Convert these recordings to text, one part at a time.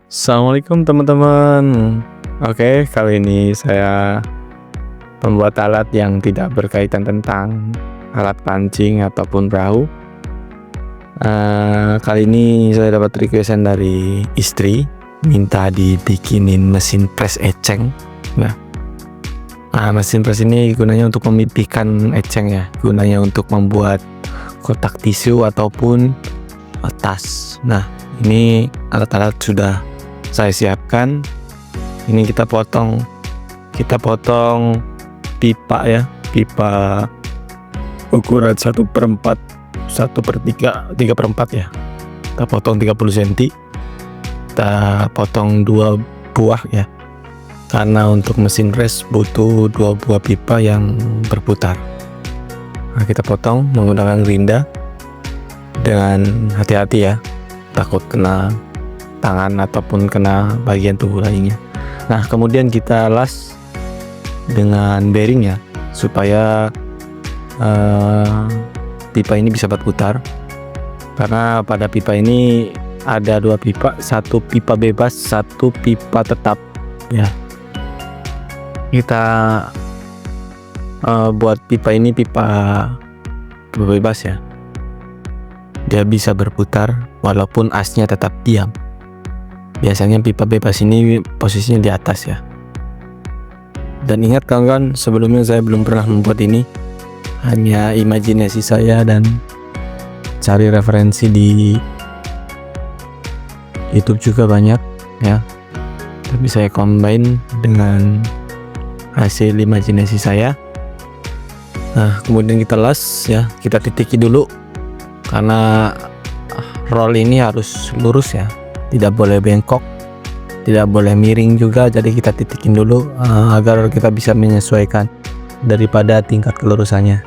Assalamualaikum teman-teman. Oke, kali ini saya membuat alat yang tidak berkaitan tentang alat pancing ataupun perahu. Kali ini saya dapat requestan dari istri, minta dibikinin mesin pres eceng. Nah, mesin pres ini gunanya untuk memipihkan eceng ya, gunanya untuk membuat kotak tisu ataupun tas. Nah, ini alat-alat sudah saya siapkan. Ini kita potong pipa ya, pipa ukuran 1/4 1/3 3/4 ya. Kita potong 30 cm, kita potong 2 buah ya, karena untuk mesin pres butuh 2 buah pipa yang berputar. Nah, kita potong menggunakan gerinda dengan hati-hati ya, takut kena tangan ataupun kena bagian tubuh lainnya. Nah, kemudian kita las dengan bearing ya, supaya pipa ini bisa berputar. Karena pada pipa ini ada 2 pipa, 1 pipa bebas, 1 pipa tetap ya. Kita buat pipa ini pipa bebas ya, dia bisa berputar walaupun asnya tetap diam. Biasanya pipa bebas ini posisinya di atas ya. Dan ingat kawan-kawan, sebelumnya saya belum pernah membuat ini, hanya imajinasi saya dan cari referensi di YouTube juga banyak ya. Tapi saya combine dengan hasil imajinasi saya. Nah, kemudian kita las ya, kita titiki dulu karena roll ini harus lurus ya, tidak boleh bengkok, tidak boleh miring juga. Jadi kita titikin dulu agar kita bisa menyesuaikan daripada tingkat kelurusannya.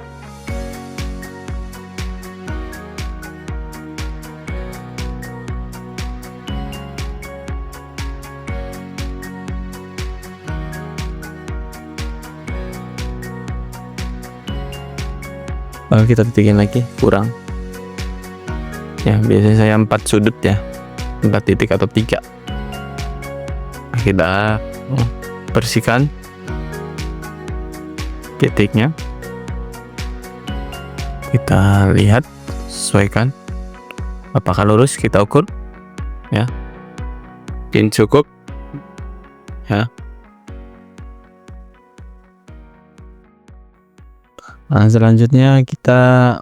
Lalu kita titikin lagi, kurang ya, biasanya saya 4 sudut ya, 4 titik atau 3. Kita bersihkan titiknya, kita lihat, sesuaikan apakah lurus, kita ukur ya, mungkin cukup ya. Nah, selanjutnya kita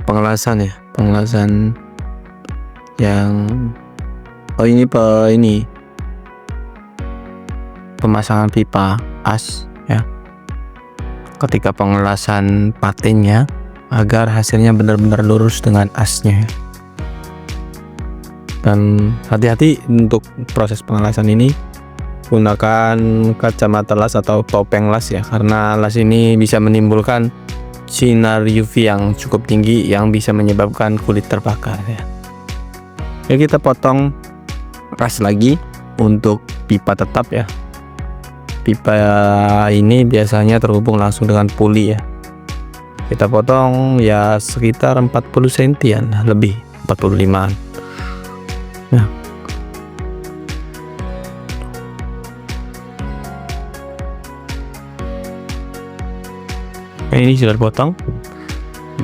pengelasan ya, pengelasan yang ini pemasangan pipa as ya. Ketika pengelasan patennya agar hasilnya benar-benar lurus dengan asnya. Dan hati-hati untuk proses pengelasan ini, gunakan kacamata las atau topeng las ya, karena las ini bisa menimbulkan sinar UV yang cukup tinggi yang bisa menyebabkan kulit terbakar ya. Oke, kita potong as lagi untuk pipa tetap ya. Pipa ini biasanya terhubung langsung dengan puli ya. Kita potong ya sekitar 40 cm lebih, 45an ya. Ini sudah dipotong.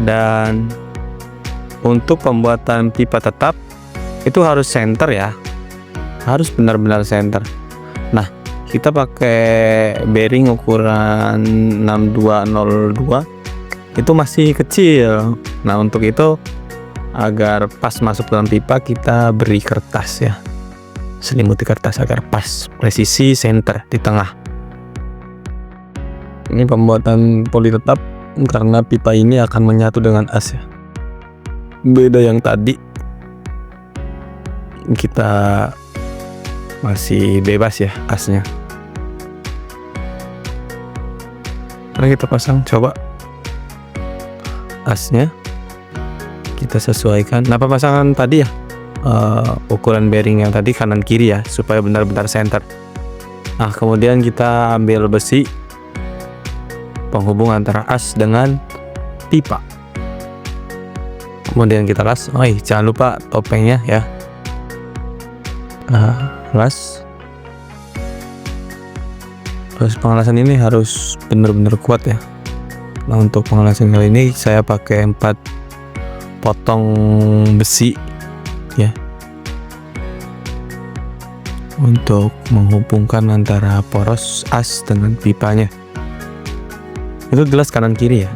Dan untuk pembuatan pipa tetap itu harus center ya, harus benar-benar center. Nah, kita pakai bearing ukuran 6202, itu masih kecil. Nah, untuk itu agar pas masuk dalam pipa, kita beri kertas ya, selimuti kertas agar pas presisi center di tengah. Ini pembuatan poli tetap karena pipa ini akan menyatu dengan as ya. Beda yang tadi, kita masih bebas ya asnya. Mari kita pasang, coba asnya kita sesuaikan. Nah, pemasangan tadi ya, ukuran bearing yang tadi kanan kiri ya, supaya benar-benar center. Nah, kemudian kita ambil besi penghubung antara as dengan pipa. Kemudian kita las. Jangan lupa topengnya ya. Las. Proses pengelasan ini harus benar-benar kuat ya. Nah, untuk pengelasan kali ini saya pakai 4 potong besi ya, untuk menghubungkan antara poros as dengan pipanya. Itu gelas kanan kiri ya,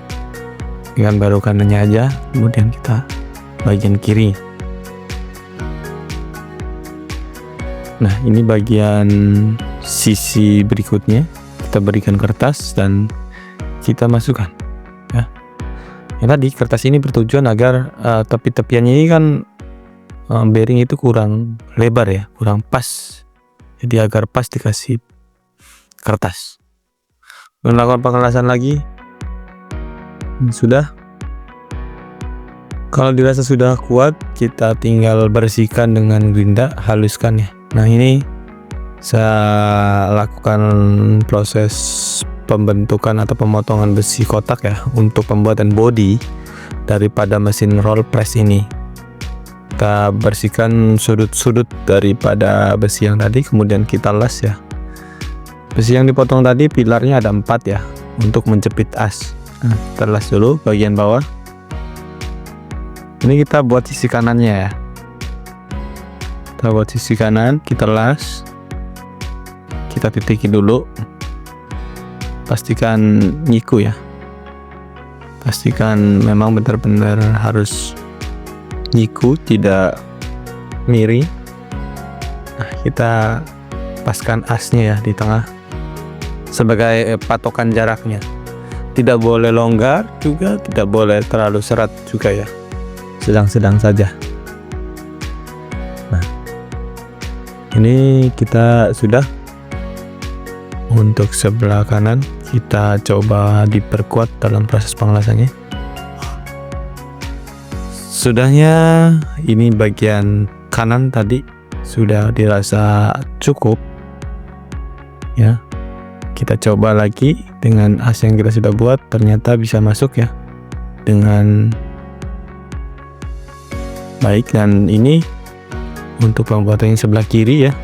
dengan baru kanannya aja, kemudian kita bagian kiri. Nah, ini bagian sisi berikutnya, kita berikan kertas dan kita masukkan ya. Yang tadi kertas ini bertujuan agar tepi-tepiannya ini kan bearing itu kurang lebar ya, kurang pas, jadi agar pas dikasih kertas. Melakukan pengelasan lagi. Sudah. Kalau dirasa sudah kuat, kita tinggal bersihkan dengan gerinda, haluskan ya. Nah, ini saya lakukan proses pembentukan atau pemotongan besi kotak ya, untuk pembuatan body daripada mesin roll press ini. Kita bersihkan sudut-sudut daripada besi yang tadi, kemudian kita las ya. Besi yang dipotong tadi pilarnya ada 4 ya, untuk menjepit as. Nah, kita las dulu bagian bawah. Ini kita buat sisi kanannya ya. Kita buat sisi kanan, kita las, kita titiki dulu. Pastikan nyiku ya, pastikan memang benar-benar harus nyiku, tidak miring. Nah, kita paskan asnya ya di tengah sebagai patokan jaraknya. Tidak boleh longgar juga, tidak boleh terlalu serat juga ya, sedang-sedang saja. Nah, ini kita sudah. Untuk sebelah kanan kita coba diperkuat dalam proses pengelasannya. Sudahnya, ini bagian kanan tadi sudah dirasa cukup ya. Kita coba lagi dengan as yang kita sudah buat, ternyata bisa masuk ya dengan baik. Dan ini untuk pembuatan yang sebelah kiri ya,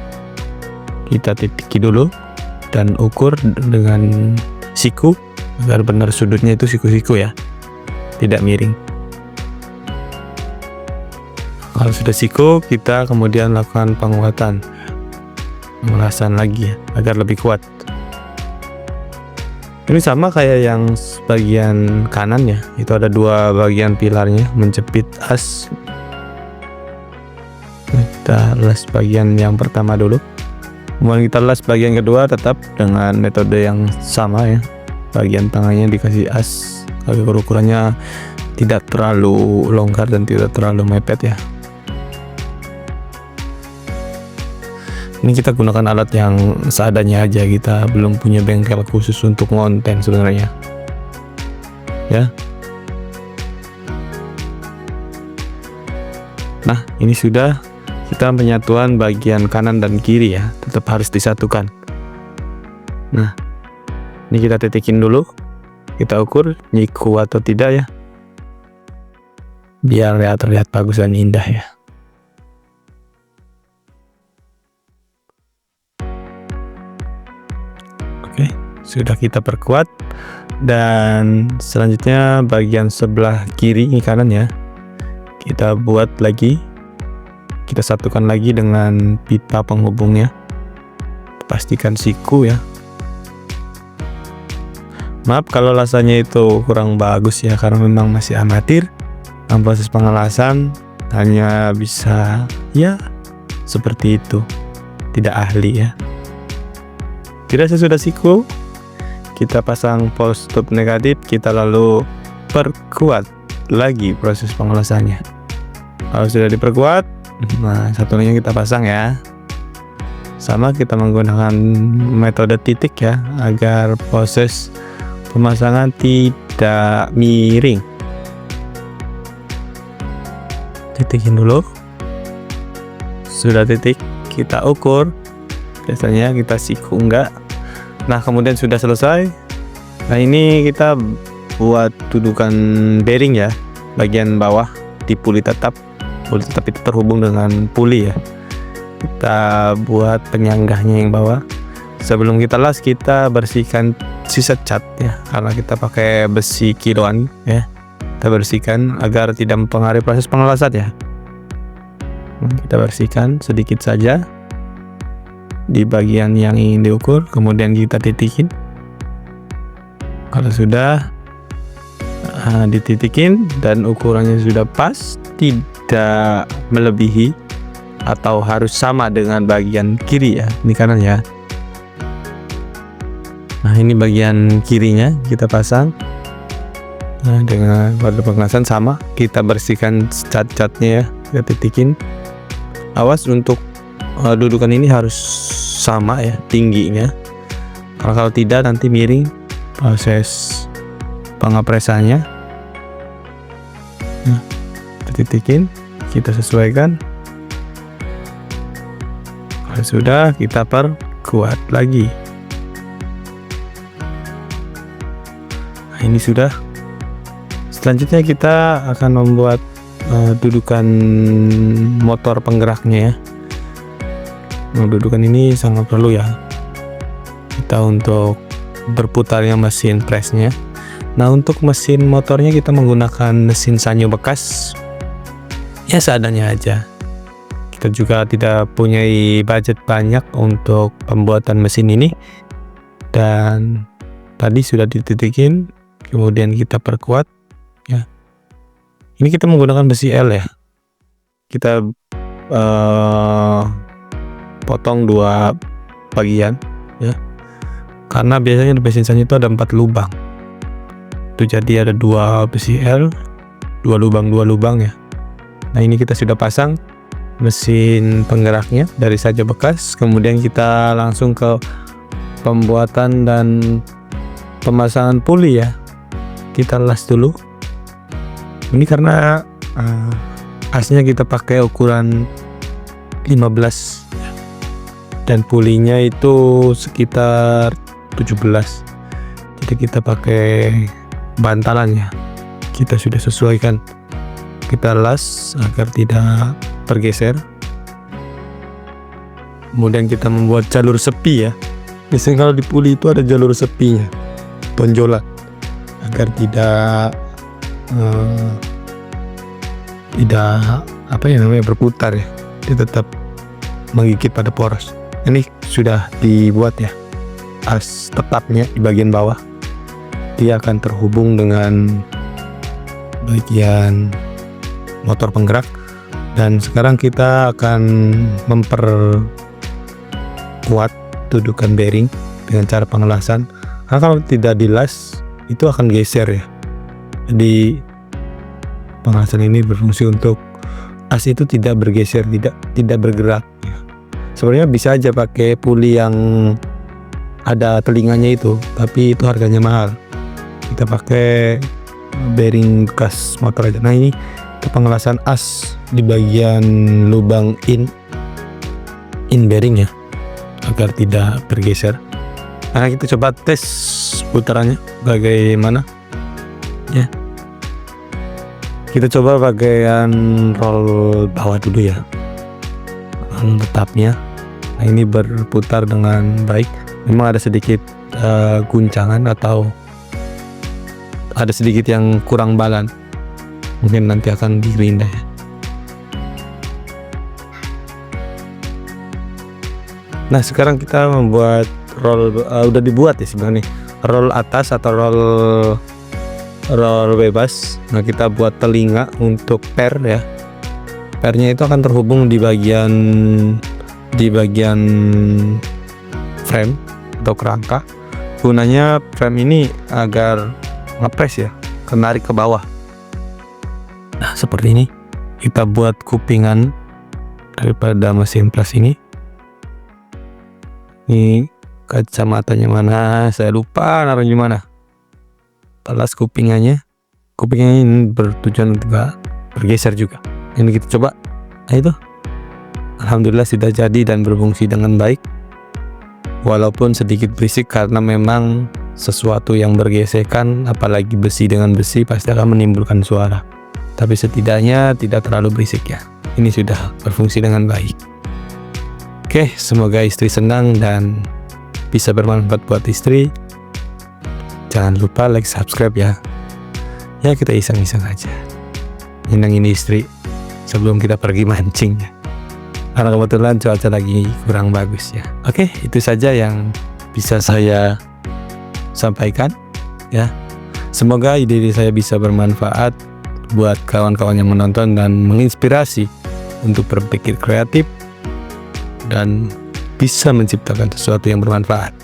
kita titiki dulu dan ukur dengan siku agar benar sudutnya itu siku-siku ya, tidak miring. Kalau sudah siku, kita kemudian lakukan penguatan, pengelasan lagi ya, agar lebih kuat. Ini sama kayak yang bagian kanan ya, itu ada 2 bagian pilarnya menjepit as. Kita las bagian yang pertama dulu, kemudian kita las bagian kedua tetap dengan metode yang sama ya. Bagian tangannya dikasih as agar ukurannya tidak terlalu longgar dan tidak terlalu mepet ya. Ini kita gunakan alat yang seadanya aja, kita belum punya bengkel khusus untuk ngonten sebenarnya ya. Nah, ini sudah. Kita penyatuan bagian kanan dan kiri ya, tetap harus disatukan. Nah, ini kita titikin dulu, kita ukur nyiku atau tidak ya, biar terlihat bagus dan indah ya. Oke, sudah kita perkuat. Dan selanjutnya bagian sebelah kiri, ini kanan ya, kita buat lagi. Kita satukan lagi dengan pipa penghubungnya. Pastikan siku ya. Maaf kalau rasanya itu kurang bagus ya, karena memang masih amatir. Dalam proses pengelasan hanya bisa ya seperti itu, tidak ahli ya. Tidak sesudah siku, kita pasang post-stop negatif, kita lalu perkuat lagi proses pengelasannya. Kalau sudah diperkuat, nah satunya kita pasang ya. Sama kita menggunakan metode titik ya, agar proses pemasangan tidak miring. Titikin dulu. Sudah titik, kita ukur. Biasanya kita siku enggak. Nah, kemudian sudah selesai. Nah, ini kita buat dudukan bearing ya, bagian bawah. di puli tetap itu terhubung dengan puli ya. Kita buat penyanggahnya yang bawah. Sebelum kita las, kita bersihkan sisa cat ya, karena kita pakai besi kiloan ya. Kita bersihkan agar tidak mempengaruhi proses pengelasan ya. Kita bersihkan sedikit saja di bagian yang ingin diukur, kemudian kita titikin. Kalau sudah dititikin dan ukurannya sudah pas, tidak melebihi atau harus sama dengan bagian kiri ya, ini kanan ya. Nah, ini bagian kirinya kita pasang. Nah, dengan pada pengelasan sama, kita bersihkan cat-catnya ya, kita titikin. Awas untuk dudukan ini harus sama ya tingginya, karena kalau tidak nanti miring proses pengepresannya. Nah, kita titikin, kita sesuaikan. Kalau sudah, kita perkuat lagi. Nah, ini sudah. Selanjutnya kita akan membuat dudukan motor penggeraknya ya. Nah, dudukan ini sangat perlu ya kita untuk berputarnya mesin presnya. Nah, untuk mesin motornya kita menggunakan mesin sanyo bekas ya, seadanya aja. Kita juga tidak punya budget banyak untuk pembuatan mesin ini, dan tadi sudah dititikin, kemudian kita perkuat ya. Ini kita menggunakan besi L ya. Kita potong 2 bagian ya, karena biasanya di mesin sanyo itu ada 4 lubang. Itu jadi ada 2 besi L, 2 lubang ya. Nah, ini kita sudah pasang mesin penggeraknya dari sanyo bekas. Kemudian kita langsung ke pembuatan dan pemasangan puli ya. Kita las dulu. Ini karena asnya kita pakai ukuran 15 dan pulinya itu sekitar 17. Jadi kita pakai bantalannya. Kita sudah sesuaikan. Kita las agar tidak bergeser. Kemudian kita membuat jalur sepi ya. Biasanya kalau di puli itu ada jalur sepinya, tonjolan, agar tidak berputar ya. Dia tetap menggigit pada poros. Ini sudah dibuat ya as tetapnya di bagian bawah. Dia akan terhubung dengan bagian motor penggerak. Dan sekarang kita akan memperkuat dudukan bearing dengan cara pengelasan. Karena kalau tidak dilas itu akan geser ya. Jadi pengelasan ini berfungsi untuk as itu tidak bergeser, tidak bergerak. Sebenarnya bisa aja pakai puli yang ada telinganya itu, tapi itu harganya mahal. Kita pakai bearing bekas motor aja. Nah, ini pengelasan as di bagian lubang in bearing ya, agar tidak bergeser. Nah, kita coba tes putarannya bagaimana ya. Kita coba bagian roll bawah dulu ya, roll tetapnya. Nah, ini berputar dengan baik. Memang ada sedikit guncangan atau ada sedikit yang kurang balan, mungkin nanti akan digerinda ya. Nah, sekarang kita membuat roll, udah dibuat ya sebenarnya, roll atas atau roll bebas. Nah, kita buat telinga untuk per ya. Pernya itu akan terhubung di bagian frame atau kerangka. Gunanya frame ini agar ngepres ya, menarik ke bawah. Nah, seperti ini. Kita buat kupingan daripada mesin pres ini. Ini kacamatanya mana? Saya lupa naruh di mana. Telas kupingannya. Kupingnya ini bertujuan untuk bergeser juga. Ini kita coba. Nah, itu. Alhamdulillah sudah jadi dan berfungsi dengan baik. Walaupun sedikit berisik karena memang sesuatu yang bergesekan, apalagi besi dengan besi, pasti akan menimbulkan suara. tapi setidaknya tidak terlalu berisik ya. Ini sudah berfungsi dengan baik. Oke, semoga istri senang dan bisa bermanfaat buat istri. Jangan lupa like, subscribe ya. Ya, kita iseng-iseng aja nyenengin istri sebelum kita pergi mancing ya. Karena kebetulan cuaca lagi kurang bagus ya. Oke, itu saja yang bisa saya sampaikan ya. Semoga ide-ide saya bisa bermanfaat buat kawan-kawan yang menonton dan menginspirasi untuk berpikir kreatif dan bisa menciptakan sesuatu yang bermanfaat.